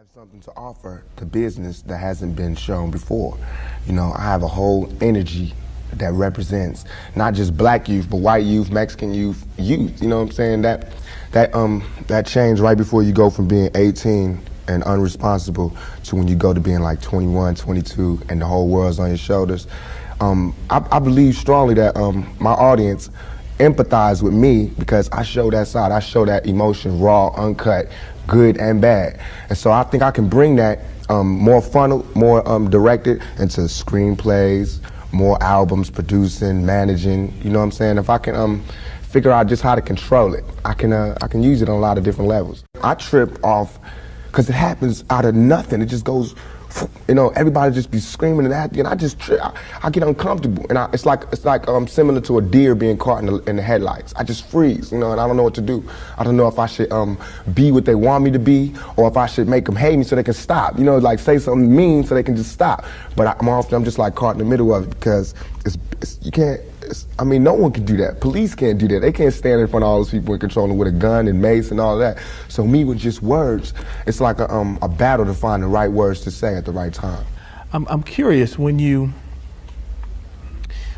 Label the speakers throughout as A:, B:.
A: have something to offer to business that hasn't been shown before. You know, I have a whole energy that represents not just black youth, but white youth, Mexican youth, you know what I'm saying? That change right before you go from being 18 and unresponsible to when you go to being like 21, 22, and the whole world's on your shoulders. I believe strongly that my audience empathize with me because I show that side. I show that emotion raw, uncut, good and bad. And so I think I can bring that more funnel, more directed into screenplays, more albums, producing, managing, you know what I'm saying? If I can figure out just how to control it, I can use it on a lot of different levels. I trip off because it happens out of nothing. It just goes, you know, everybody just be screaming and acting, and I just trip. I get uncomfortable, and it's like similar to a deer being caught in the headlights. I just freeze, you know, and I don't know what to do. I don't know if I should be what they want me to be, or if I should make them hate me so they can stop. You know, like say something mean so they can just stop. But I'm just like caught in the middle of it because you can't. I mean, no one can do that. Police can't do that. They can't stand in front of all those people and control them with a gun and mace and all that. So me with just words, it's like a battle to find the right words to say at the right time.
B: I'm curious, when you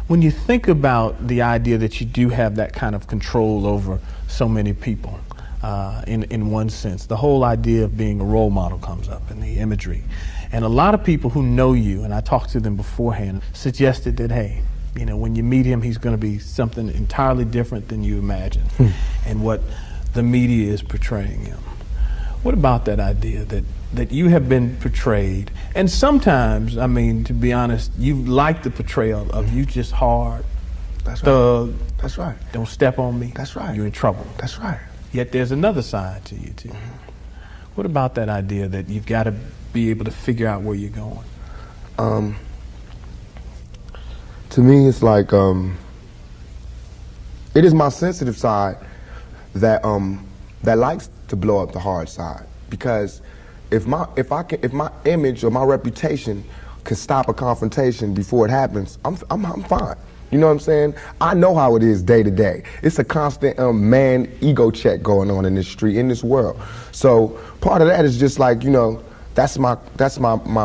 B: think about the idea that you do have that kind of control over so many people, in one sense, the whole idea of being a role model comes up in the imagery. And a lot of people who know you, and I talked to them beforehand, suggested that, hey, you know, when you meet him, he's going to be something entirely different than you imagined and what the media is portraying him. What about that idea that you have been portrayed? And sometimes, I mean, to be honest, you like the portrayal of you just hard, thug.
A: That's right.
B: Don't step on me.
A: That's right.
B: You're in trouble.
A: That's right.
B: Yet there's another side to you, too. What about that idea that you've got to be able to figure out where you're going?
A: To me, it's like it is my sensitive side that likes to blow up the hard side, because if my image or my reputation can stop a confrontation before it happens, I'm fine. You know what I'm saying? I know how it is day to day. It's a constant man ego check going on in this street, in this world. So part of that is just like, you know, that's my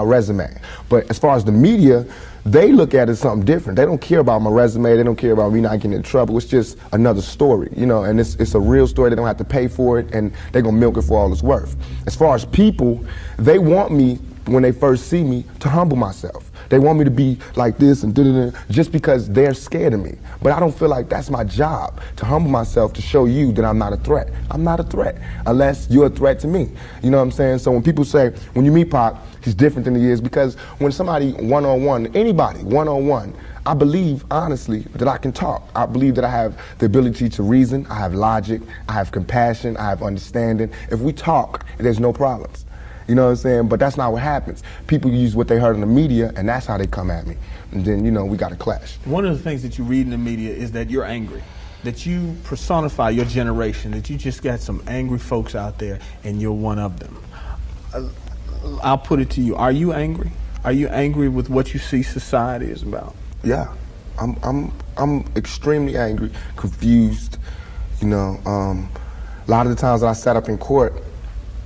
A: resume. But as far as the media, they look at it as something different. They don't care about my resume. They don't care about me not getting in trouble. It's just another story, you know, and it's a real story. They don't have to pay for it, and they're going to milk it for all it's worth. As far as people, they want me, when they first see me, to humble myself. They want me to be like this and da-da-da, just because they're scared of me. But I don't feel like that's my job, to humble myself, to show you that I'm not a threat. I'm not a threat, unless you're a threat to me. You know what I'm saying? So when people say, when you meet Pac, he's different than he is, because when somebody one-on-one, anybody one-on-one, I believe, honestly, that I can talk. I believe that I have the ability to reason, I have logic, I have compassion, I have understanding. If we talk, there's no problems. You know what I'm saying? But that's not what happens. People use what they heard in the media, and that's how they come at me. And then, you know, we got to clash.
B: One of the things that you read in the media is that you're angry, that you personify your generation, that you just got some angry folks out there, and you're one of them. I'll put it to you. Are you angry? Are you angry with what you see society is about?
A: Yeah, I'm extremely angry, confused. You know, a lot of the times that I sat up in court,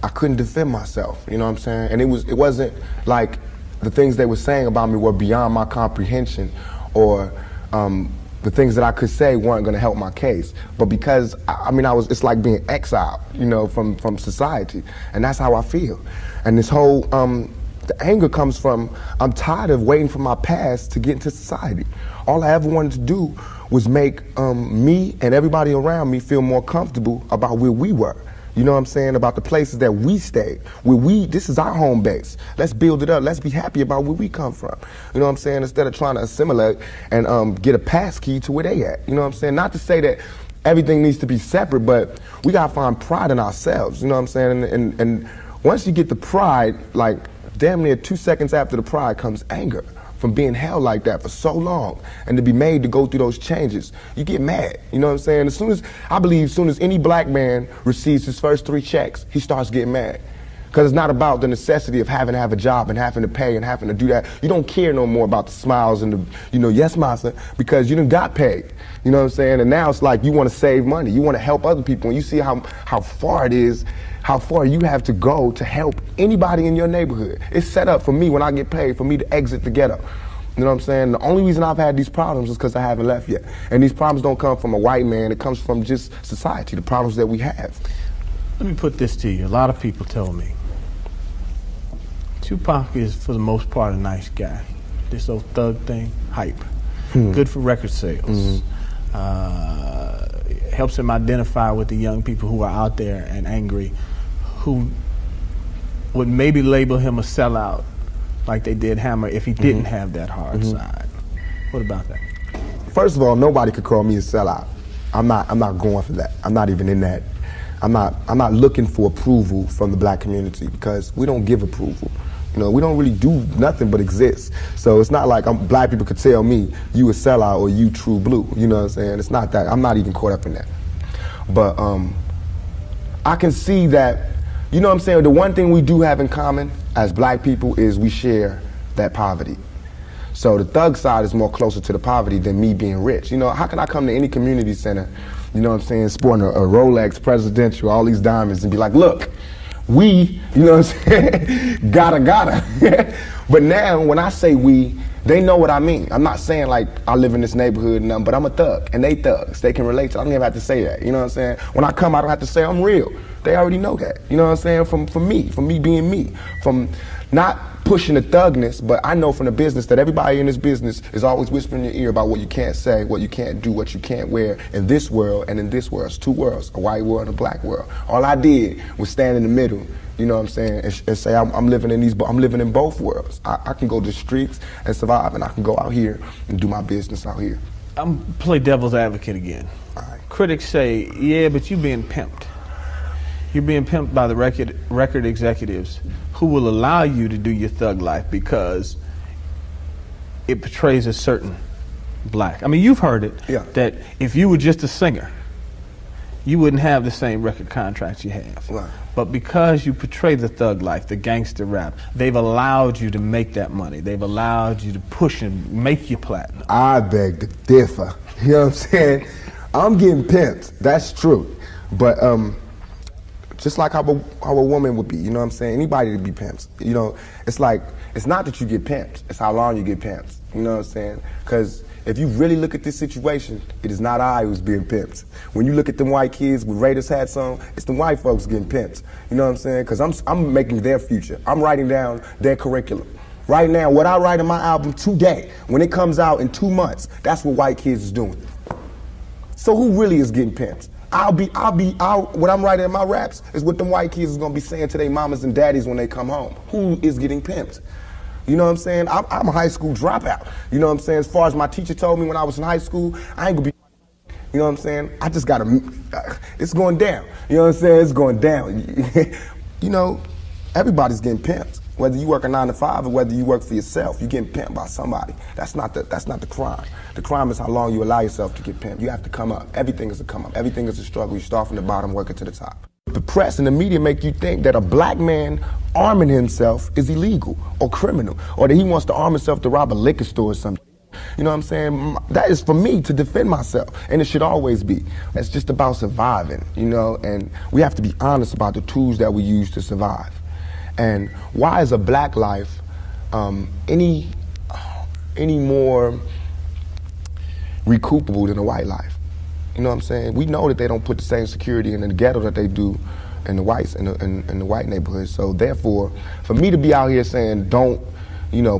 A: I couldn't defend myself. You know what I'm saying? And it wasn't like the things they were saying about me were beyond my comprehension, or the things that I could say weren't going to help my case. But because it's like being exiled, you know, from society, and that's how I feel. And this whole the anger comes from, I'm tired of waiting for my past to get into society. All I ever wanted to do was make me and everybody around me feel more comfortable about where we were. You know what I'm saying? About the places that we stayed. This is our home base. Let's build it up. Let's be happy about where we come from. You know what I'm saying? Instead of trying to assimilate and get a pass key to where they at. You know what I'm saying? Not to say that everything needs to be separate, but we gotta find pride in ourselves. You know what I'm saying? And once you get the pride, like damn near 2 seconds after the pride comes anger. From being held like that for so long, and to be made to go through those changes, you get mad. You know what I'm saying? As soon as any black man receives his first 3 checks, he starts getting mad. Because it's not about the necessity of having to have a job and having to pay and having to do that. You don't care no more about the smiles and the, yes, massa, because you done got paid. You know what I'm saying? And now it's like you want to save money. You want to help other people. And you see how far it is, how far you have to go to help anybody in your neighborhood. It's set up for me when I get paid, for me to exit the ghetto. You know what I'm saying? The only reason I've had these problems is because I haven't left yet. And these problems don't come from a white man. It comes from just society, the problems that we have.
B: Let me put this to you. A lot of people tell me Tupac is, for the most part, a nice guy. This old thug thing, hype. Good for record sales. Helps him identify with the young people who are out there and angry, who would maybe label him a sellout, like they did Hammer, if he didn't have that hard side. What about that?
A: First of all, nobody could call me a sellout. I'm not going for that. I'm not even in that. I'm not looking for approval from the black community, because we don't give approval. We don't really do nothing but exist. So it's not like black people could tell me you a sellout or you true blue. You know what I'm saying? It's not that. I'm not even caught up in that. But I can see that, you know what I'm saying, the one thing we do have in common as black people is we share that poverty. So the thug side is more closer to the poverty than me being rich. How can I come to any community center, you know what I'm saying, sporting a Rolex Presidential, all these diamonds, and be like, look, we, you know what I'm saying, gotta. But now when I say we, they know what I mean. I'm not saying like I live in this neighborhood and nothing, but I'm a thug and they thugs. They can relate to it. I don't even have to say that. You know what I'm saying? When I come, I don't have to say I'm real. They already know that. You know what I'm saying? From me being me, from not pushing the thugness, but I know from the business that everybody in this business is always whispering in your ear about what you can't say, what you can't do, what you can't wear in this world and in this world. It's two worlds, a white world and a black world. All I did was stand in the middle, you know what I'm saying, and say I'm living in both worlds. I can go to the streets and survive, and I can go out here and do my business out here.
B: I'm play devil's advocate again.
A: All right.
B: Critics say, yeah, but you're being pimped. You're being pimped by the record executives who will allow you to do your thug life because it portrays a certain black. I mean, you've heard it, that if you were just a singer, you wouldn't have the same record contracts you have.
A: Right.
B: But because you portray the thug life, the gangster rap, they've allowed you to make that money. They've allowed you to push and make your platinum.
A: I beg to differ. You know what I'm saying? I'm getting pimped. That's true. But just like how a woman would be, you know what I'm saying? Anybody to be pimped. It's like, it's not that you get pimped, it's how long you get pimped. You know what I'm saying? Because if you really look at this situation, it is not I who's being pimped. When you look at them white kids with Raiders hats on, it's the white folks getting pimped. You know what I'm saying? Because I'm making their future. I'm writing down their curriculum. Right now, what I write in my album today, when it comes out in 2 months, that's what white kids is doing. So who really is getting pimped? What I'm writing in my raps is what them white kids is gonna be saying to their mamas and daddies when they come home. Who is getting pimped? You know what I'm saying? I'm a high school dropout. You know what I'm saying? As far as my teacher told me when I was in high school, I ain't gonna be, you know what I'm saying? I just gotta, it's going down. You know what I'm saying? It's going down. Everybody's getting pimped. Whether you work a 9 to 5 or whether you work for yourself, you're getting pimped by somebody. That's not the crime. The crime is how long you allow yourself to get pimped. You have to come up. Everything is a come up. Everything is a struggle. You start from the bottom, work it to the top. The press and the media make you think that a black man arming himself is illegal or criminal, or that he wants to arm himself to rob a liquor store or something. You know what I'm saying? That is for me to defend myself, and it should always be. It's just about surviving, and we have to be honest about the tools that we use to survive. And why is a black life any more recoupable than a white life? You know what I'm saying? We know that they don't put the same security in the ghetto that they do in the whites in the white neighborhoods. So therefore, for me to be out here saying don't,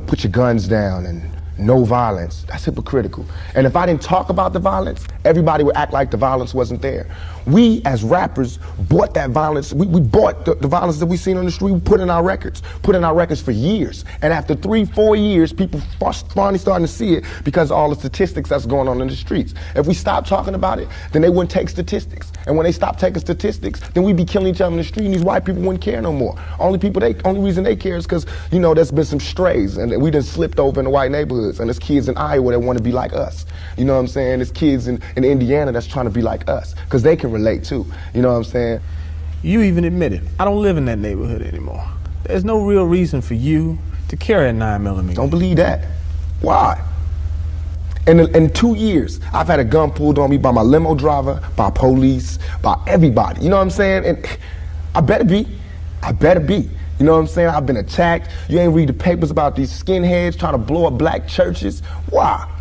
A: put your guns down and no violence, that's hypocritical. And if I didn't talk about the violence, everybody would act like the violence wasn't there. We, as rappers, bought that violence. We bought the violence that we seen on the street. We put in our records for years. And after 3-4 years, people finally starting to see it because of all the statistics that's going on in the streets. If we stop talking about it, then they wouldn't take statistics. And when they stop taking statistics, then we'd be killing each other in the street, and these white people wouldn't care no more. Only reason they care is because, there's been some strays, and we done slipped over in the white neighborhoods, and there's kids in Iowa that want to be like us. You know what I'm saying? There's kids in Indiana that's trying to be like us, because they can relate too. You know what I'm saying?
B: You even admitted, I don't live in that neighborhood anymore. There's no real reason for you to carry a 9mm.
A: Don't believe that. Why? In 2 years, I've had a gun pulled on me by my limo driver, by police, by everybody. You know what I'm saying? And I better be. I better be. You know what I'm saying? I've been attacked. You ain't read the papers about these skinheads trying to blow up black churches. Why?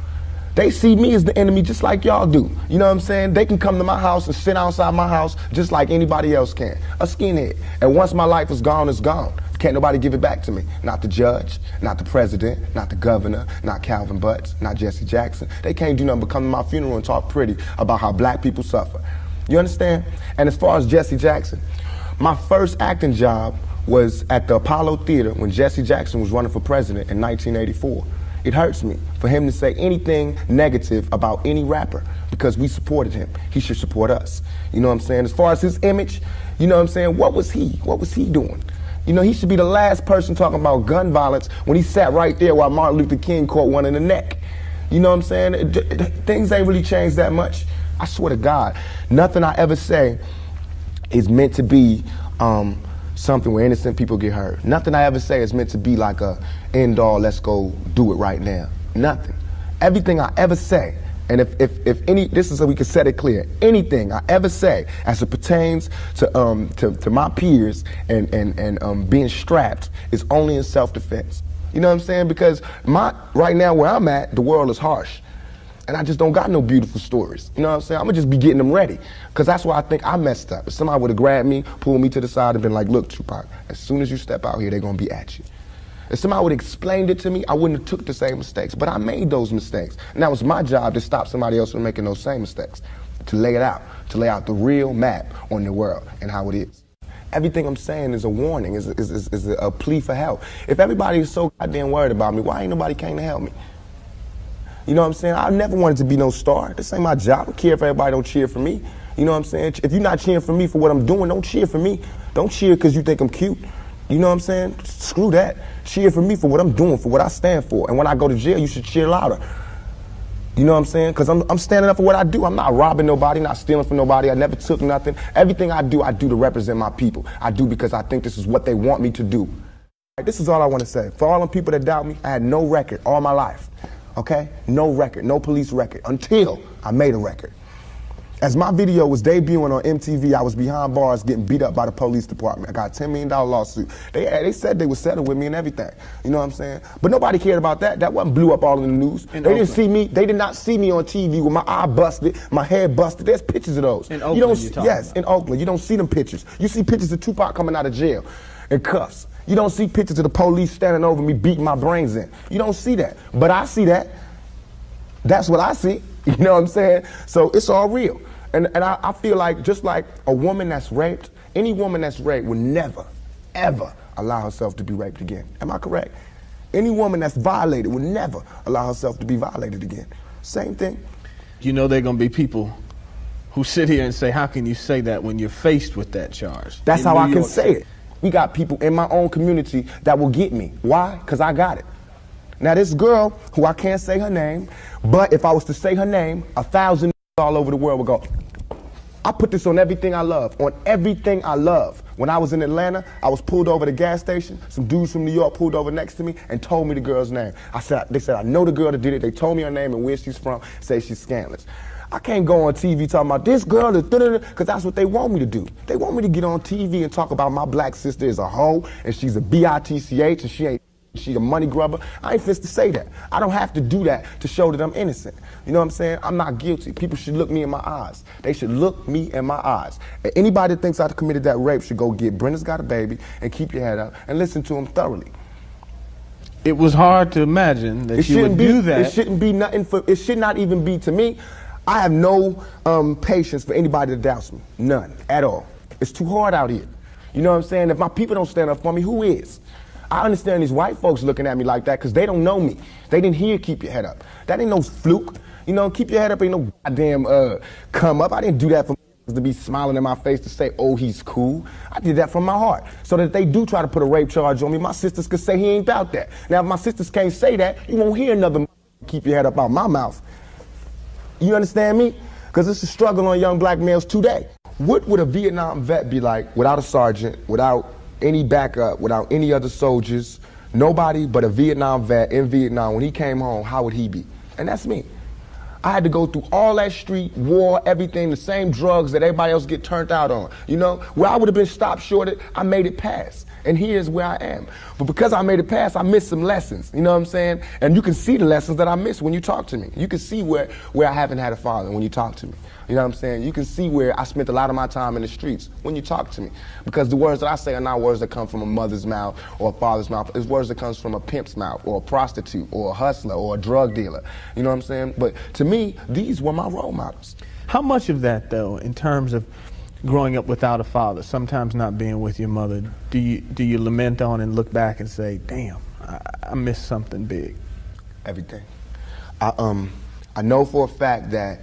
A: They see me as the enemy just like y'all do. You know what I'm saying? They can come to my house and sit outside my house just like anybody else can. A skinhead. And once my life is gone, it's gone. Can't nobody give it back to me. Not the judge, not the president, not the governor, not Calvin Butts, not Jesse Jackson. They can't do nothing but come to my funeral and talk pretty about how black people suffer. You understand? And as far as Jesse Jackson, my first acting job was at the Apollo Theater when Jesse Jackson was running for president in 1984. It hurts me for him to say anything negative about any rapper because we supported him. He should support us. You know what I'm saying? As far as his image, you know what I'm saying? What was he? What was he doing? You know, he should be the last person talking about gun violence when he sat right there while Martin Luther King caught one in the neck. You know what I'm saying? Things ain't really changed that much. I swear to God, nothing I ever say is meant to be something where innocent people get hurt. Nothing I ever say is meant to be like a end all, let's go do it right now. Nothing. Everything I ever say, and if any, this is so we can set it clear, anything I ever say as it pertains to my peers and being strapped is only in self-defense. You know what I'm saying? Because right now where I'm at, the world is harsh. And I just don't got no beautiful stories. You know what I'm saying? I'm gonna just be getting them ready. Because that's why I think I messed up. If somebody would have grabbed me, pulled me to the side and been like, look, Tupac, as soon as you step out here, they're gonna be at you. If somebody would have explained it to me, I wouldn't have took the same mistakes. But I made those mistakes. And that was my job to stop somebody else from making those same mistakes. To lay it out. To lay out the real map on the world and how it is. Everything I'm saying is a warning, is a plea for help. If everybody is so goddamn worried about me, why ain't nobody came to help me? You know what I'm saying? I never wanted to be no star. This ain't my job. I don't care if everybody don't cheer for me. You know what I'm saying? If you're not cheering for me for what I'm doing, don't cheer for me. Don't cheer because you think I'm cute. You know what I'm saying? Screw that. Cheer for me for what I'm doing, for what I stand for. And when I go to jail, you should cheer louder. You know what I'm saying? Because I'm standing up for what I do. I'm not robbing nobody, not stealing from nobody. I never took nothing. Everything I do to represent my people. I do because I think this is what they want me to do. This is all I want to say. For all them people that doubt me, I had no record all my life. Okay? No record, no police record, until I made a record. As my video was debuting on MTV, I was behind bars getting beat up by the police department. I got a $10 million lawsuit. They said they would settle with me and everything. You know what I'm saying? But nobody cared about that. That wasn't blew up all in the news. They did not see me on TV with my eye busted, my head busted. There's pictures of those.
B: In Oakland,
A: yes, in Oakland. You don't see them pictures. You see pictures of Tupac coming out of jail in cuffs. You don't see pictures of the police standing over me beating my brains in. You don't see that. But I see that. That's what I see. You know what I'm saying? So it's all real. And I feel like just like a woman that's raped, any woman that's raped would never, ever allow herself to be raped again. Am I correct? Any woman that's violated would never allow herself to be violated again. Same thing.
B: You know there are going to be people who sit here and say, how can you say that when you're faced with that charge?
A: That's how I can say it. We got people in my own community that will get me. Why? Because I got it. Now this girl, who I can't say her name, but if I was to say her name, 1,000 all over the world would go, I put this on everything I love, on everything I love. When I was in Atlanta, I was pulled over at a gas station. Some dudes from New York pulled over next to me and told me the girl's name. They said, I know the girl that did it. They told me her name and where she's from, say she's scandalous. I can't go on TV talking about this girl, because that's what they want me to do. They want me to get on TV and talk about my black sister as a hoe, and she's a bitch, and she's a money grubber. I ain't fit to say that. I don't have to do that to show that I'm innocent. You know what I'm saying? I'm not guilty. People should look me in my eyes. They should look me in my eyes. And anybody that thinks I committed that rape should go get Brenda's Got a Baby and keep your head up and listen to him thoroughly.
B: It was hard to imagine that you would do that.
A: It shouldn't be nothing it should not even be to me. I have no patience for anybody that doubts me. None at all. It's too hard out here. You know what I'm saying? If my people don't stand up for me, who is? I understand these white folks looking at me like that because they don't know me. They didn't hear keep your head up. That ain't no fluke. You know, keep your head up ain't no goddamn come up. I didn't do that for to be smiling in my face to say, oh, he's cool. I did that from my heart. So that if they do try to put a rape charge on me, my sisters could say he ain't about that. Now, if my sisters can't say that, you won't hear another keep your head up out my mouth. You understand me? Because it's a struggle on young black males today. What would a Vietnam vet be like without a sergeant, without any backup, without any other soldiers, nobody but a Vietnam vet in Vietnam? When he came home, how would he be? And that's me. I had to go through all that street, war, everything, the same drugs that everybody else get turned out on. You know, where I would have been stopped shorted, I made it past. And here's where I am. But because I made it past, I missed some lessons. You know what I'm saying? And you can see the lessons that I missed when you talk to me. You can see where I haven't had a father when you talk to me. You know what I'm saying? You can see where I spent a lot of my time in the streets when you talk to me. Because the words that I say are not words that come from a mother's mouth or a father's mouth. It's words that comes from a pimp's mouth or a prostitute or a hustler or a drug dealer. You know what I'm saying? But to me, these were my role models.
B: How much of that, though, in terms of growing up without a father, sometimes not being with your mother, do you lament on and look back and say, damn, I missed something big?
A: Everything. I know for a fact that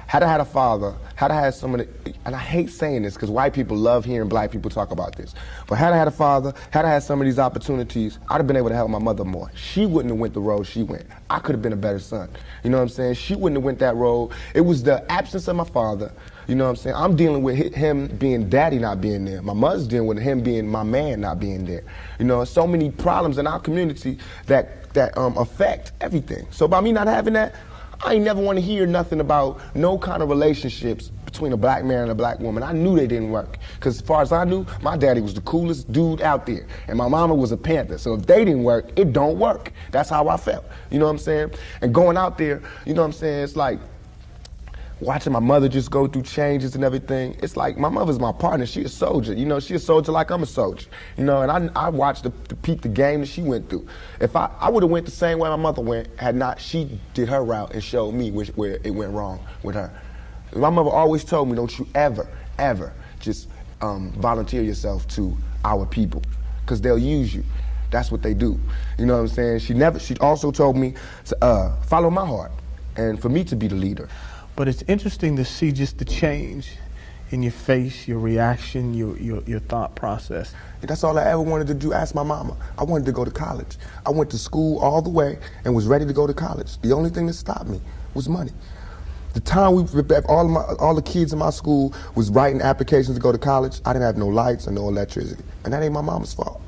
A: had I had a father, had I had someone, and I hate saying this because white people love hearing black people talk about this, but had I had a father, had I had some of these opportunities, I'd have been able to help my mother more. She wouldn't have went the road she went. I could have been a better son. You know what I'm saying? She wouldn't have went that road. It was the absence of my father. You know what I'm saying? I'm dealing with him being daddy not being there. My mother's dealing with him being my man not being there. You know, so many problems in our community that affect everything. So by me not having that, I ain't never want to hear nothing about no kind of relationships between a black man and a black woman. I knew they didn't work. Because as far as I knew, my daddy was the coolest dude out there. And my mama was a Panther. So if they didn't work, it don't work. That's how I felt. You know what I'm saying? And going out there, you know what I'm saying? It's like watching my mother just go through changes and everything. It's like my mother's my partner. She a soldier. You know, she a soldier like I'm a soldier. You know, and I watched the peep the game that she went through. If I would have went the same way my mother went had not she did her route and showed me where it went wrong with her. My mother always told me, don't you ever, ever just volunteer yourself to our people, because they'll use you. That's what they do. You know what I'm saying? She also told me to follow my heart and for me to be the leader.
B: But it's interesting to see just the change in your face, your reaction, your thought process.
A: That's all I ever wanted to do. Ask my mama. I wanted to go to college. I went to school all the way and was ready to go to college. The only thing that stopped me was money. The time all the kids in my school was writing applications to go to college, I didn't have no lights and no electricity. And that ain't my mama's fault.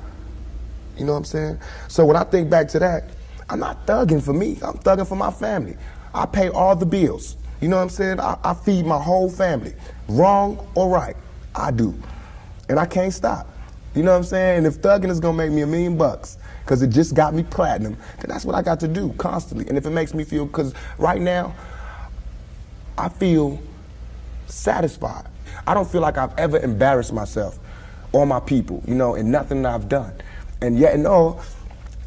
A: You know what I'm saying? So when I think back to that, I'm not thugging for me. I'm thugging for my family. I pay all the bills. You know what I'm saying? I feed my whole family. Wrong or right, I do. And I can't stop. You know what I'm saying? And if thugging is gonna make me $1 million, because it just got me platinum, then that's what I got to do constantly. And if it makes me feel, because right now, I feel satisfied. I don't feel like I've ever embarrassed myself or my people, you know, in nothing that I've done. And yet and all,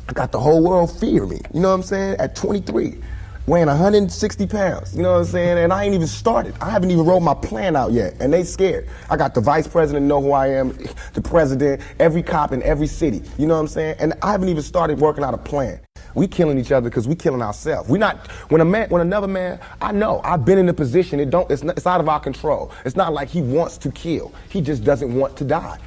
A: I got the whole world fearing me. You know what I'm saying? At 23. Weighing 160 pounds, you know what I'm saying? And I ain't even started. I haven't even wrote my plan out yet, and they scared. I got the vice president know who I am, the president, every cop in every city, you know what I'm saying? And I haven't even started working out a plan. We killing each other because we killing ourselves. When another man, I know, I've been in a position, it's out of our control. It's not like he wants to kill. He just doesn't want to die.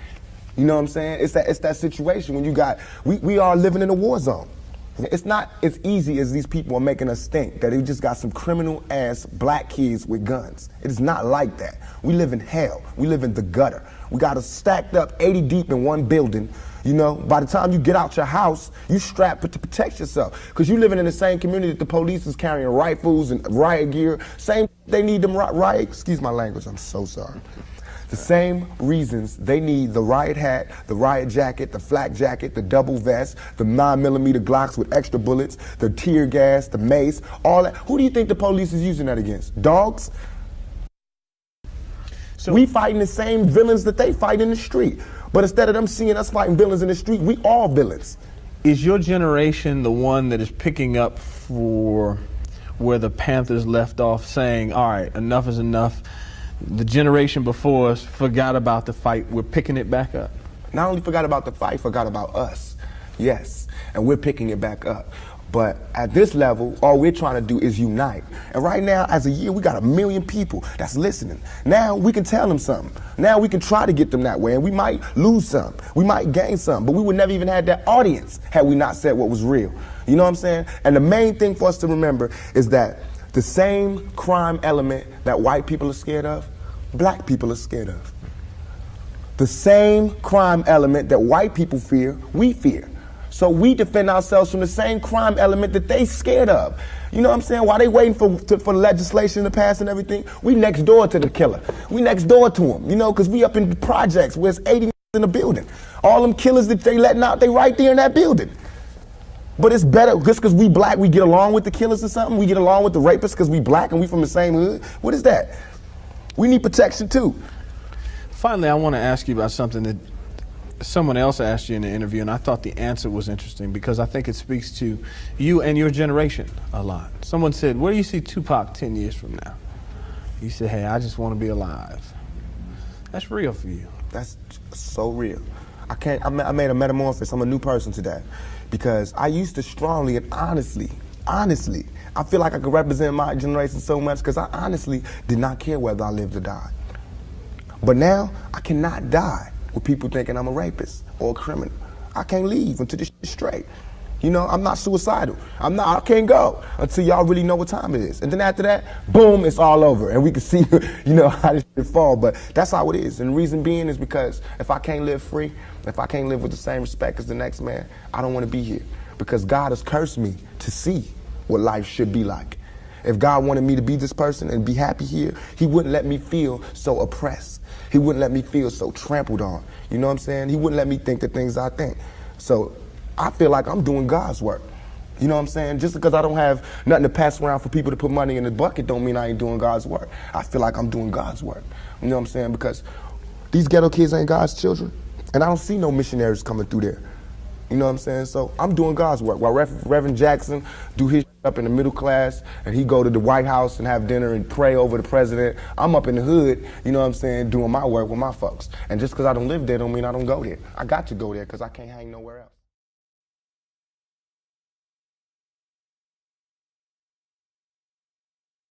A: You know what I'm saying? It's that situation when we are living in a war zone. It's not as easy as these people are making us think, that they just got some criminal ass black kids with guns. It is not like that. We live in hell. We live in the gutter. We got us stacked up 80 deep in one building. You know, by the time you get out your house, you strapped to protect yourself. Because you living in the same community that the police is carrying rifles and riot gear. Same, they need them riot, excuse my language, I'm so sorry. The same reasons they need the riot hat, the riot jacket, the flak jacket, the double vest, the 9mm Glocks with extra bullets, the tear gas, the mace, all that. Who do you think the police is using that against? Dogs? So we fighting the same villains that they fight in the street. But instead of them seeing us fighting villains in the street, we all villains.
B: Is your generation the one that is picking up for where the Panthers left off, saying, all right, enough is enough? The generation before us forgot about the fight. We're picking it back up.
A: Not only forgot about the fight, forgot about us. Yes, and we're picking it back up. But at this level, all we're trying to do is unite. And right now, as a year, we got 1 million people that's listening. Now we can tell them something. Now we can try to get them that way, and we might lose some. We might gain some, but we would never even have that audience had we not said what was real. You know what I'm saying? And the main thing for us to remember is that the same crime element that white people are scared of, black people are scared of. The same crime element that white people fear, we fear. So we defend ourselves from the same crime element that they scared of. You know what I'm saying? While they waiting for legislation to pass and everything, we next door to the killer. We next door to him, you know, because we up in the projects where it's 80 in the building. All them killers that they letting out, they right there in that building. But it's better, just because we black, we get along with the killers or something? We get along with the rapists because we black and we from the same hood? What is that? We need protection too.
B: Finally, I want to ask you about something that someone else asked you in the interview, and I thought the answer was interesting because I think it speaks to you and your generation a lot. Someone said, where do you see Tupac 10 years from now? You said, hey, I just want to be alive. That's real for you.
A: That's so real. I made a metamorphosis. I'm a new person today because I used to strongly and honestly, I feel like I could represent my generation so much because I honestly did not care whether I lived or died. But now I cannot die with people thinking I'm a rapist or a criminal. I can't leave until this shit's straight. You know, I'm not suicidal. I can't go until y'all really know what time it is. And then after that, boom, it's all over. And we can see, you know, how this shit fall. But that's how it is. And the reason being is because if I can't live free, if I can't live with the same respect as the next man, I don't want to be here. Because God has cursed me to see what life should be like. If God wanted me to be this person and be happy here, he wouldn't let me feel so oppressed. He wouldn't let me feel so trampled on. You know what I'm saying? He wouldn't let me think the things I think. So I feel like I'm doing God's work. You know what I'm saying? Just because I don't have nothing to pass around for people to put money in the bucket don't mean I ain't doing God's work. I feel like I'm doing God's work. You know what I'm saying? Because these ghetto kids ain't God's children. And I don't see no missionaries coming through there. You know what I'm saying? So I'm doing God's work. While Reverend Jackson do his up in the middle class and he go to the White House and have dinner and pray over the president, I'm up in the hood, you know what I'm saying, doing my work with my folks. And just because I don't live there don't mean I don't go there. I got to go there because I can't hang nowhere else.